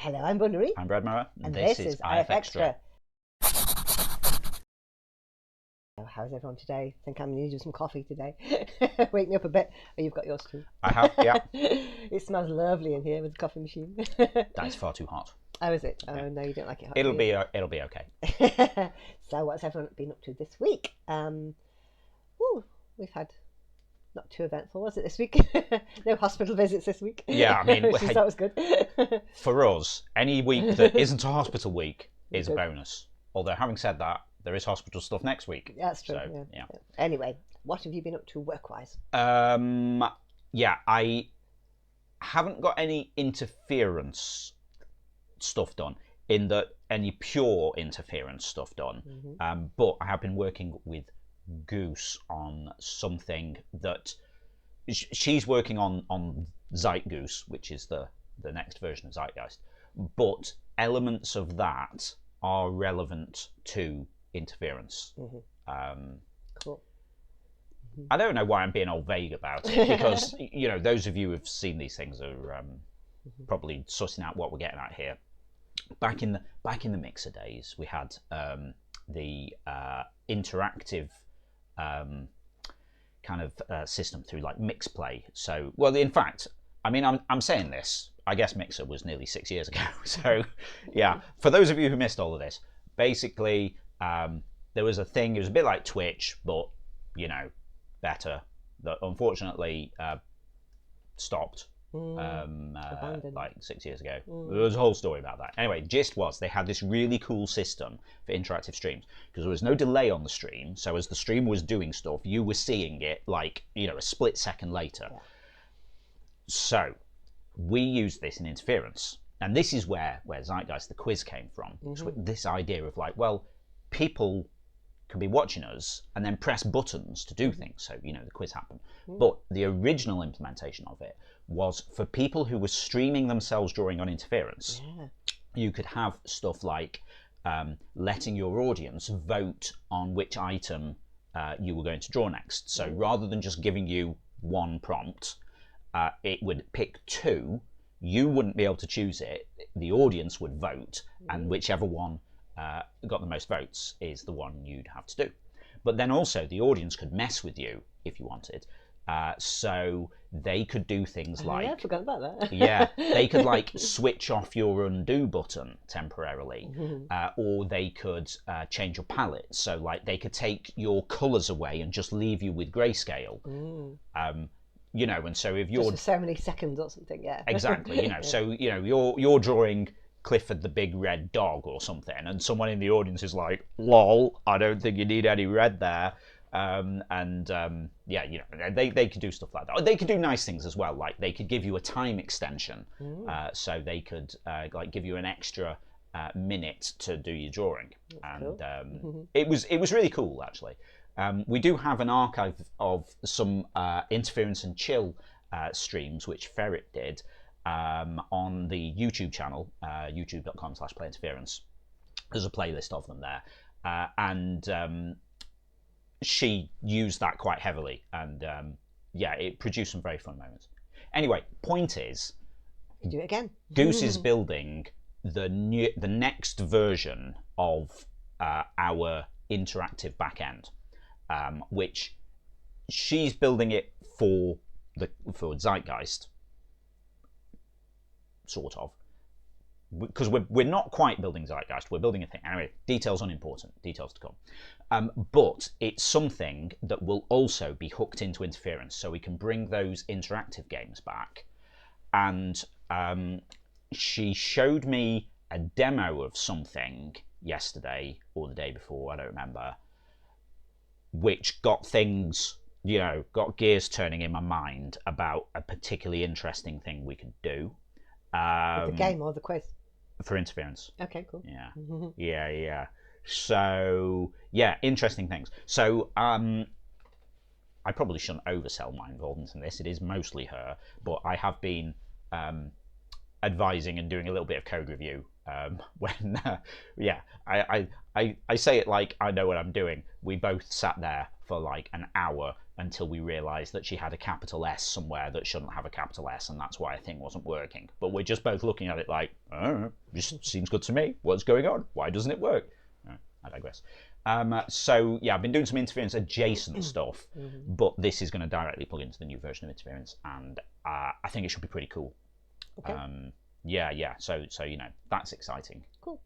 Hello, I'm Bunnery. I'm Brad Mower, and this is IFXtra. How's everyone today? I think I'm going to do some coffee today. Wake me up a bit. Oh, you've got yours too. I have, yeah. It smells lovely in here with the coffee machine. That's far too hot. Oh, is it? Oh, no, you don't like it hot. It'll be okay. So what's everyone been up to this week? We've had not too eventful, was it, this week? No hospital visits this week. Yeah, I mean, which that was good. For us, any week that isn't a hospital week is a bonus. Although, having said that, there is hospital stuff next week. That's true. So, yeah. Anyway, what have you been up to work-wise? Yeah, I haven't got any interference stuff done, in that any pure interference stuff done. But I have been working with Goose on something that she's working on Zeitgeist, which is the next version of Zeitgeist, but elements of that are relevant to interference. Cool. I don't know why I'm being all vague about it, because you know, those of you who've seen these things are probably sussing out what we're getting at here. Back in the Mixer days, we had the interactive kind of system through like MixPlay. So, well, in fact, I mean, I'm saying this, I guess Mixer was nearly 6 years ago. So, yeah, for those of you who missed all of this, basically, there was a thing, it was a bit like Twitch, but, you know, better, that unfortunately stopped like 6 years ago. There was a whole story about that. Anyway, gist was they had this really cool system for interactive streams, because there was no delay on the stream, so as the stream was doing stuff, you were seeing it like, you know, a split second later. Yeah. So we used this in interference, and this is where Zeitgeist, the quiz, came from. So this idea of like, well, people can be watching us and then press buttons to do things, so, you know, the quiz happened. But the original implementation of it was for people who were streaming themselves drawing on interference. You could have stuff like letting your audience vote on which item you were going to draw next. So rather than just giving you one prompt, it would pick two. You wouldn't be able to choose it. The audience would vote, and whichever one got the most votes is the one you'd have to do. But then also the audience could mess with you if you wanted. So they could do things like... Yeah, I forgot about that. Yeah, they could like switch off your undo button temporarily, or they could change your palette. So like they could take your colours away and just leave you with grayscale. You know, and so if you're... Just for so many seconds or something, yeah. Exactly, you know, so, you know, you're drawing Clifford the Big Red Dog or something, and someone in the audience is like, lol, I don't think you need any red there. Yeah, you know, they could do stuff like that. They could do nice things as well, like they could give you a time extension, so they could like give you an extra minute to do your drawing. That's cool. It was really cool, actually. We do have an archive of some interference and chill streams which Ferret did on the YouTube channel, youtube.com/playinterference. There's a playlist of them there, and she used that quite heavily, and yeah, it produced some very fun moments. Anyway, point is, do it again. Goose is building the next version of our interactive backend, which she's building it for Zeitgeist, sort of, because we're not quite building Zeitgeist, we're building a thing. Anyway, details unimportant, details to come. But it's something that will also be hooked into interference, so we can bring those interactive games back. And she showed me a demo of something yesterday or the day before, I don't remember, which got things, you know, got gears turning in my mind about a particularly interesting thing we could do. The game or the quiz? For interference. Okay, cool. Yeah. Yeah. So, yeah, interesting things. So, I probably shouldn't oversell my involvement in this. It is mostly her, but I have been advising and doing a little bit of code review when I say it like I know what I'm doing. We both sat there for like an hour until we realised that she had a capital S somewhere that shouldn't have a capital S, and that's why a thing wasn't working. But we're just both looking at it like, oh, this seems good to me. What's going on? Why doesn't it work? I digress. So yeah, I've been doing some interference adjacent stuff, but this is going to directly plug into the new version of interference, and I think it should be pretty cool. Okay. Yeah. So that's exciting. Cool.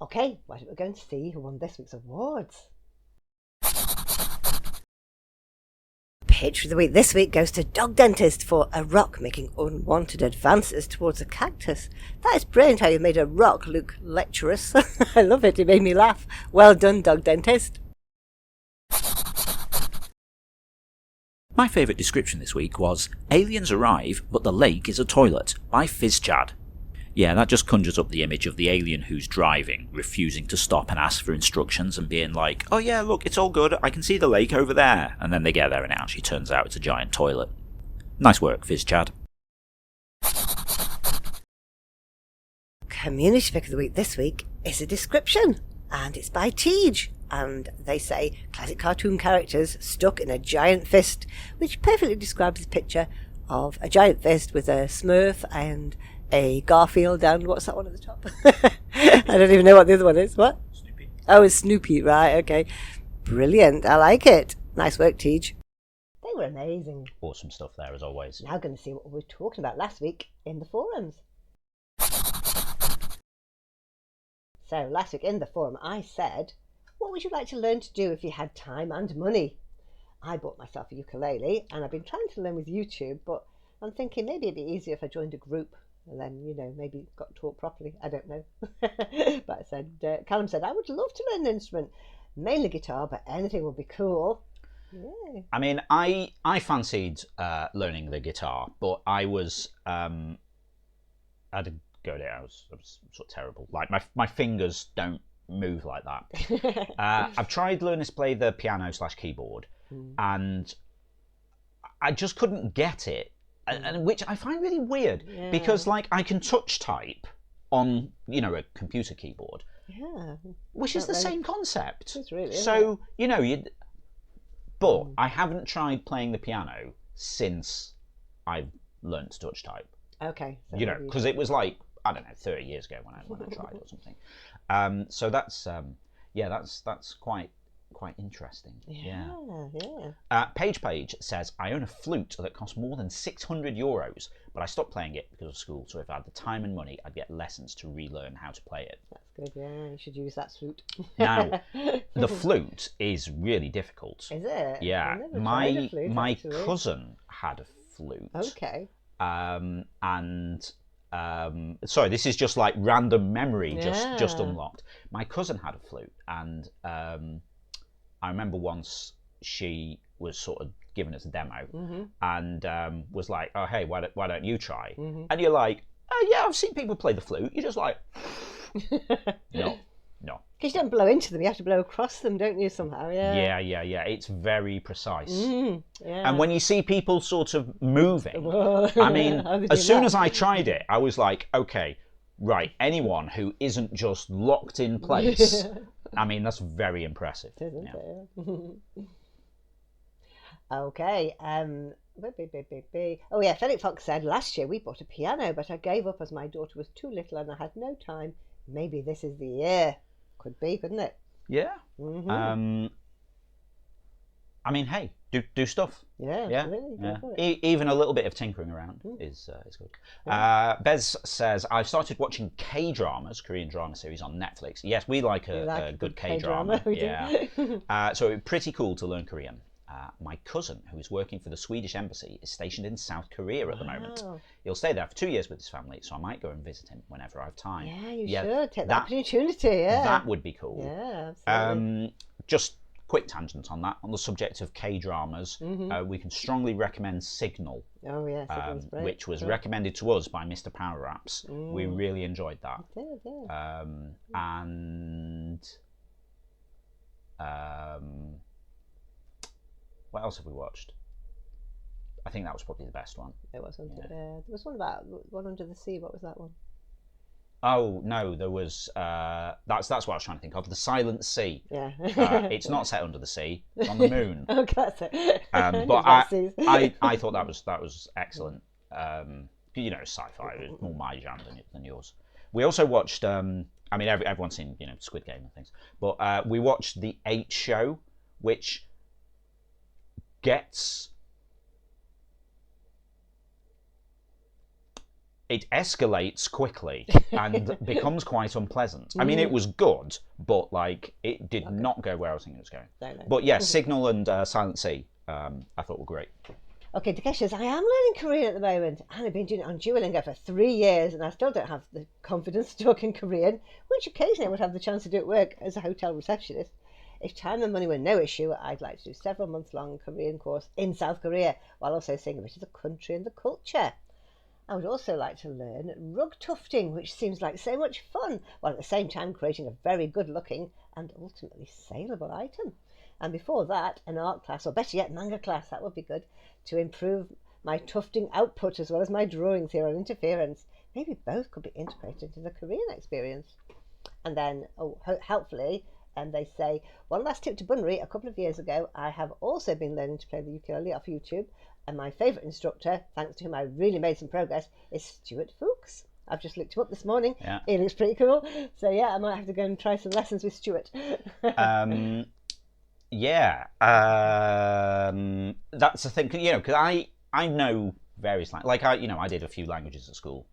Okay, what are we going to see who won this week's awards? Pitch of the week this week goes to Dog Dentist for a rock making unwanted advances towards a cactus. That is brilliant how you made a rock look lecherous. I love it, it made me laugh. Well done, Dog Dentist. My favourite description this week was, "Aliens arrive, but the lake is a toilet," by FizzChad. Yeah, that just conjures up the image of the alien who's driving, refusing to stop and ask for instructions and being like, "Oh yeah, look, it's all good, I can see the lake over there." And then they get there and it actually turns out it's a giant toilet. Nice work, FizzChad. Community pick of the week this week is a description, and it's by Tej. And they say, classic cartoon characters stuck in a giant fist, which perfectly describes the picture of a giant fist with a Smurf and a Garfield and what's that one at the top? I don't even know what the other one is. What? Snoopy. Oh, it's Snoopy, right, okay. Brilliant, I like it. Nice work, Tej. They were amazing. Awesome stuff there as always. Now going to see what we were talking about last week in the forums. So last week in the forum I said, what would you like to learn to do if you had time and money? I bought myself a ukulele and I've been trying to learn with YouTube, but I'm thinking maybe it'd be easier if I joined a group and then, maybe got taught properly. I don't know. But I said, Callum said, I would love to learn an instrument, mainly guitar, but anything would be cool. Yeah. I mean, I fancied learning the guitar, but I was I did go at it. I was sort of terrible. Like my fingers don't move like that. I've tried learning to play the piano/keyboard, and I just couldn't get it, and which I find really weird because like I can touch type on a computer keyboard, which is the same concept. It's really, so but I haven't tried playing the piano since I've learned to touch type. Okay. So because it was like, I don't know, 30 years ago when I tried or something. So that's that's quite interesting. Yeah. Page says, I own a flute that costs more than €600, but I stopped playing it because of school. So if I had the time and money, I'd get lessons to relearn how to play it. That's good. Yeah, you should use that flute. Now, the flute is really difficult. Is it? Yeah. I've never tried a flute, My actually. cousin had a flute. Okay. Sorry, this is just like random memory just unlocked. My cousin had a flute, and I remember once she was sort of giving us a demo, and was like, "Oh, hey, why don't you try?" And you're like, "Oh yeah, I've seen people play the flute." You're just like, no. Because you don't blow into them, you have to blow across them, don't you, somehow? Yeah. It's very precise. Yeah. And when you see people sort of moving, Whoa. I mean, How they as do soon that? as I tried it, I was like, okay, right, anyone who isn't just locked in place, I mean, that's very impressive. It is, isn't it? Okay. Oh yeah, Fenwick Fox said, last year we bought a piano, but I gave up as my daughter was too little and I had no time. Maybe this is the year. Could be, couldn't it? Yeah. I mean, hey, do stuff. Yeah, absolutely. Go for it. Even a little bit of tinkering around is good. Bez says, I've started watching K-dramas, Korean drama series on Netflix. Yes, we like a good K-drama. Yeah. So it'd be pretty cool to learn Korean. My cousin, who is working for the Swedish Embassy, is stationed in South Korea at the moment. He'll stay there for 2 years with his family, so I might go and visit him whenever I have time. Yeah, you should. Take that opportunity, That would be cool. Yeah, absolutely. Just quick tangent on that. On the subject of K-dramas, we can strongly recommend Signal, Oh, yes, which was recommended to us by Mr. Power Apps. We really enjoyed that. And what else have we watched? I think that was probably the best one. It was, wasn't it? There was one about one under the sea. What was that one? Oh no, there was. That's what I was trying to think of. The Silent Sea. Yeah. It's not set under the sea. It's on the moon. Oh, that's it. But I thought that was excellent. You know, sci-fi is more my jam than yours. We also watched. I mean, everyone's seen Squid Game and things, but we watched the 8 Show, which gets. It escalates quickly and becomes quite unpleasant. I mean, it was good, but like it did not go where I was thinking it was going. But yeah, Signal and Silent Sea, I thought were great. Okay, Takesh says, I am learning Korean at the moment, and I've been doing it on Duolingo for 3 years, and I still don't have the confidence to talk in Korean, which occasionally I would have the chance to do at work as a hotel receptionist. If time and money were no issue, I'd like to do several months-long Korean course in South Korea, while also seeing a bit of the country and the culture. I would also like to learn rug tufting, which seems like so much fun, while at the same time creating a very good-looking and ultimately saleable item. And before that, an art class, or better yet, manga class, that would be good, to improve my tufting output as well as my drawings here on interference. Maybe both could be integrated into the Korean experience. And then, helpfully, they say, one last tip to Bunbury. A couple of years ago, I have also been learning to play the ukulele off YouTube, and my favourite instructor, thanks to whom I really made some progress, is Stuart Fuchs. I've just looked him up this morning. Yeah. He looks pretty cool. So yeah, I might have to go and try some lessons with Stuart. Yeah, that's the thing, because I know various like I did a few languages at school.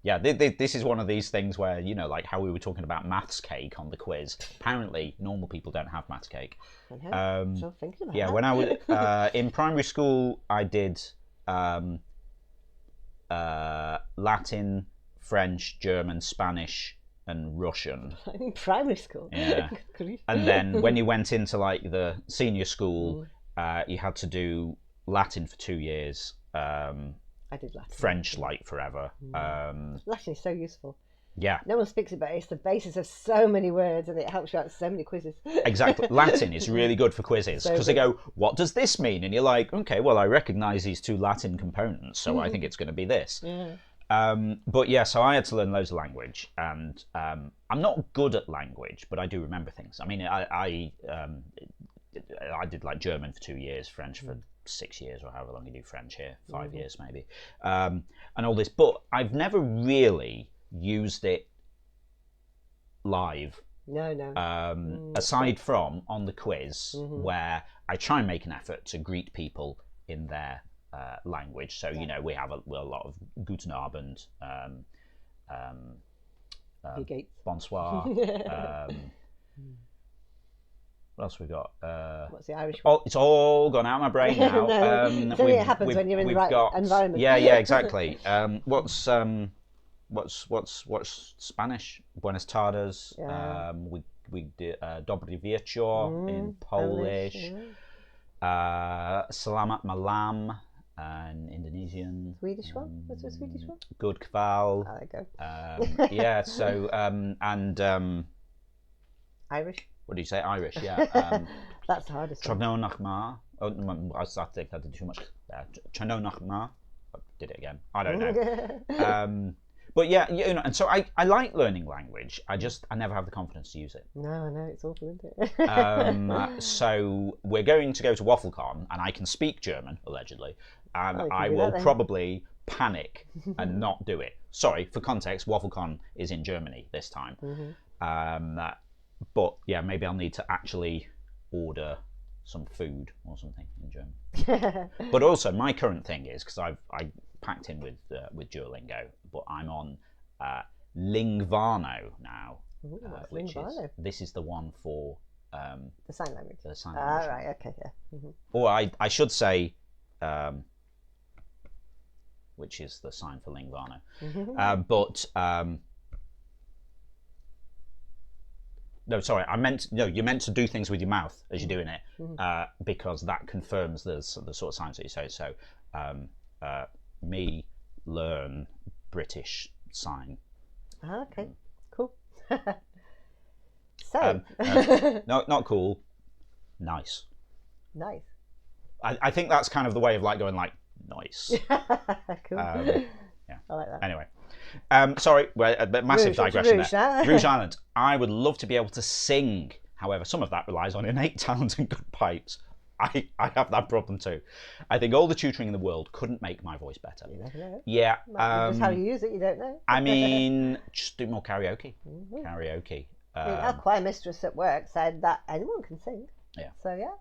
Yeah, this is one of these things where like how we were talking about maths cake on the quiz. Apparently, normal people don't have maths cake. I know. Still thinking about that. When I was in primary school, I did Latin, French, German, Spanish, and Russian. In primary school. Yeah. And then when you went into like the senior school, you had to do Latin for 2 years. I did Latin. French like forever. Latin is so useful. Yeah. No one speaks it, but it's the basis of so many words, and it helps you out so many quizzes. Exactly. Latin is really good for quizzes because they go, what does this mean? And you're like, okay, well, I recognise these 2 Latin components, so I think it's going to be this. Yeah. But yeah, so I had to learn loads of language, and I'm not good at language, but I do remember things. I mean, I did like German for 2 years, French for 6 years, or however long you do French here, 5 years maybe, and all this. But I've never really used it live. No. Aside from on the quiz, where I try and make an effort to greet people in their language. So we have a lot of Guten Abend, bonsoir. What else we got? What's the Irish one? Oh, it's all gone out of my brain now. No, it happens when you're in the right environment. Yeah, exactly. What's Spanish? Buenas tardes. Yeah. We did Dobry wieczór in Polish. Selamat malam in Indonesian. Swedish one? What's the Swedish one? Good kval. Oh, there you go. Yeah. So and Irish. What do you say? Irish. Yeah. That's the hardest one. Trno nachma. Oh, I think I did too much. Trno nachma. I did it again. I don't know. But yeah, and so I like learning language. I never have the confidence to use it. No, I know, it's awful, isn't it? So we're going to go to WaffleCon, and I can speak German, allegedly, and I will probably panic and not do it. Sorry, for context, WaffleCon is in Germany this time. But yeah, maybe I'll need to actually order some food or something in German. But also, my current thing is, because I packed in with Duolingo, but I'm on Lingvano now. Ooh, which Lingvano? This is the one for the sign language. The sign language. Right, okay, yeah. Or I should say, which is the sign for Lingvano. But no, sorry, you're meant to do things with your mouth as you're doing it, because that confirms the sort of signs that you say. So, me learn British sign. Okay, cool. So, no, not cool. Nice. Nice. I think that's kind of the way of like going like nice. Cool. Yeah. I like that. Anyway, sorry, a massive Rouge, digression Rouge, there. huh? Rouge Island. I would love to be able to sing. However, some of that relies on innate talent and good pipes. I have that problem too. I think all the tutoring in the world couldn't make my voice better. You never know. Yeah. Just how you use it, you don't know. I mean, just do more karaoke. Karaoke. Our choir mistress at work said that anyone can sing. Yeah. So yeah.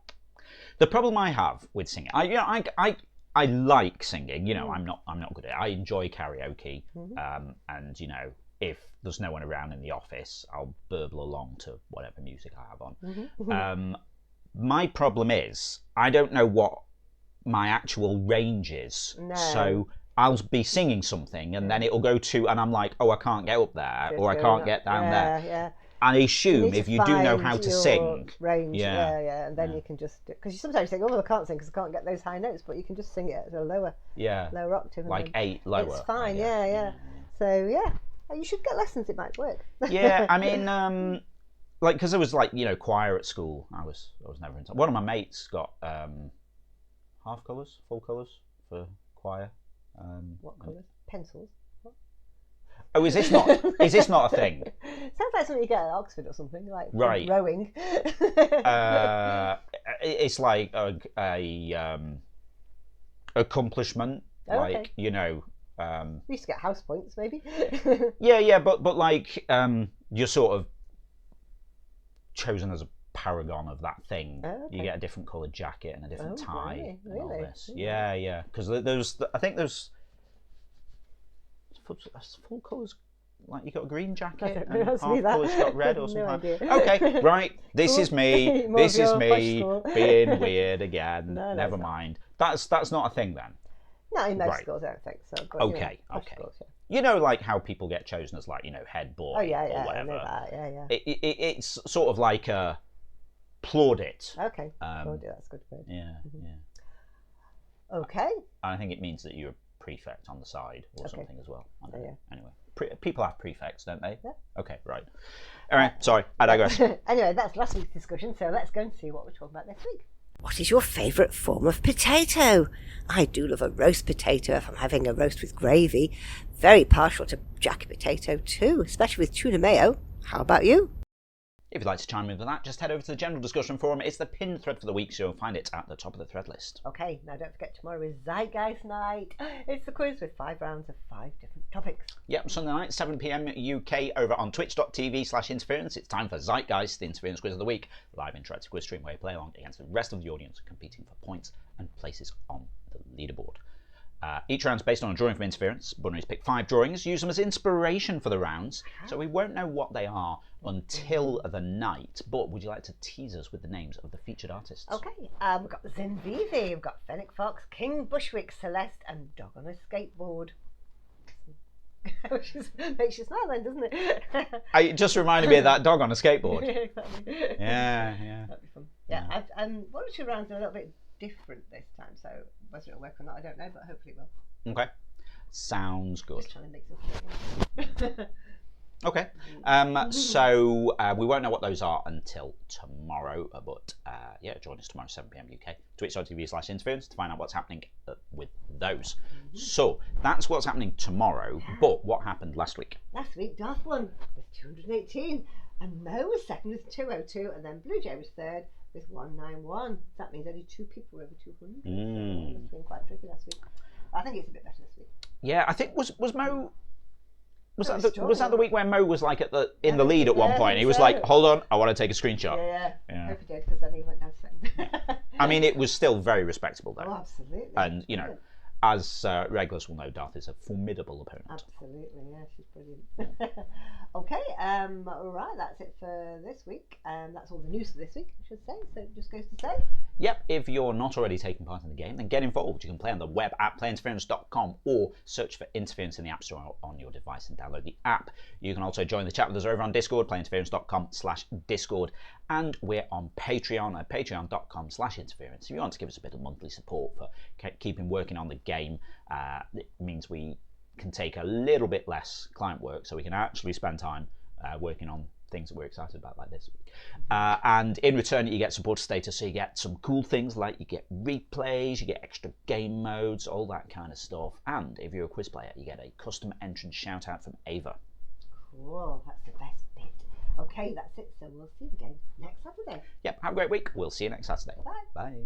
The problem I have with singing, I like singing. You know, I'm not good at it. I enjoy karaoke, and you know, if there's no one around in the office, I'll burble along to whatever music I have on. My problem is I don't know what my actual range is. No. So I'll be singing something and then it'll go to, and I'm like, oh, I can't get up there, or I can't get down there. Yeah. And I assume if you do know how to sing, range, yeah, and then you can just, because you sometimes think, oh, I can't sing because I can't get those high notes, but you can just sing it at a lower octave. Like 8 lower. It's fine, yeah. So yeah, you should get lessons. It might work. Yeah, I mean, like, because there was like, you know, choir at school. I was never into. One of my mates got half colours, full colours for choir. What colours? Pencils. What? Oh, is this not a thing? Sounds like something you get at Oxford or something, like right. rowing. It's like a accomplishment, like you know. We used to get house points, maybe. yeah, but like you're sort of chosen as a paragon of that thing. Oh, okay. You get a different coloured jacket and a different tie and all really? this. Yeah, because I think there's full colours. Like you got a green jacket and half colours got red or something. Okay, right. This is me. This is me being weird again. No, never mind. That's not a thing then. No, in most schools, I don't think so. But, okay. Schools, You know, like how people get chosen as like, you know, head boy or whatever. I know that. Yeah. It's sort of like a plaudit. Okay, plaudit, that's a good word. Yeah. Okay. I think it means that you're a prefect on the side or something as well. Yeah. Anyway, people have prefects, don't they? Yeah. Okay, right. All right, sorry, I digress. Anyway, that's last week's discussion, so let's go and see what we're talking about next week. What is your favourite form of potato? I do love a roast potato if I'm having a roast with gravy. Very partial to jacket potato too, especially with tuna mayo. How about you? If you'd like to chime in with that, just head over to the general discussion forum. It's the pinned thread for the week, so you'll find it at the top of the thread list. Okay, now don't forget tomorrow is Zeitgeist Night. It's the quiz with 5 rounds of 5 different topics. Yep, Sunday night, 7 PM UK over on twitch.tv/interference. It's time for Zeitgeist, the interference quiz of the week. Live interactive quiz stream where you play along against the rest of the audience, competing for points and places on the leaderboard. Each round's based on a drawing from interference. Bunnery's pick 5 drawings, use them as inspiration for the rounds, so we won't know what they are until the night. But would you like to tease us with the names of the featured artists? Okay, we've got Zinvivi, we've got Fennec Fox, King Bushwick, Celeste, and Dog on a Skateboard. Which makes you smile then, doesn't it? It just reminded me of that dog on a skateboard. Exactly. Yeah. That'd be fun. Yeah, one or two rounds are a little bit different this time, so whether it'll work or not, I don't know, but hopefully it will. Okay, sounds good. Just trying to make something. Okay, so we won't know what those are until tomorrow, but join us tomorrow 7 PM UK, twitch.tv/interference to find out what's happening with those. So that's what's happening tomorrow, but what happened last week? Last week, Darth won with 218, and Mo was second with 202, and then Blue Jay was third with 191. That means only 2 people were over 200. So it's been quite tricky last week. I think it's a bit better this week. Yeah, I think was Mo. Was that the week where Mo was like in the lead at one point? He was like, "Hold on, I want to take a screenshot." Yeah. Hope he did, because then he went down second. I mean, it was still very respectable though. Oh, absolutely. And you know, as regulars will know, Darth is a formidable opponent. Absolutely, yeah, she's brilliant. Okay, right, that's it for this week. That's all the news for this week, I should say. So it just goes to say. Yep, if you're not already taking part in the game, then get involved. You can play on the web at playinterference.com or search for Interference in the App Store on your device and download the app. You can also join the chat with us over on Discord, playinterference.com/Discord, and we're on Patreon at patreon.com/interference. If you want to give us a bit of monthly support for keeping working on the game, it means we can take a little bit less client work, so we can actually spend time working on things that we're excited about like this week. And in return, you get supporter status, so you get some cool things like you get replays, you get extra game modes, all that kind of stuff. And if you're a quiz player, you get a custom entrance shout out from Ava. Cool, that's the best bit. Okay, that's it. So we'll see you again next Saturday. Yep, have a great week. We'll see you next Saturday. Bye. Bye.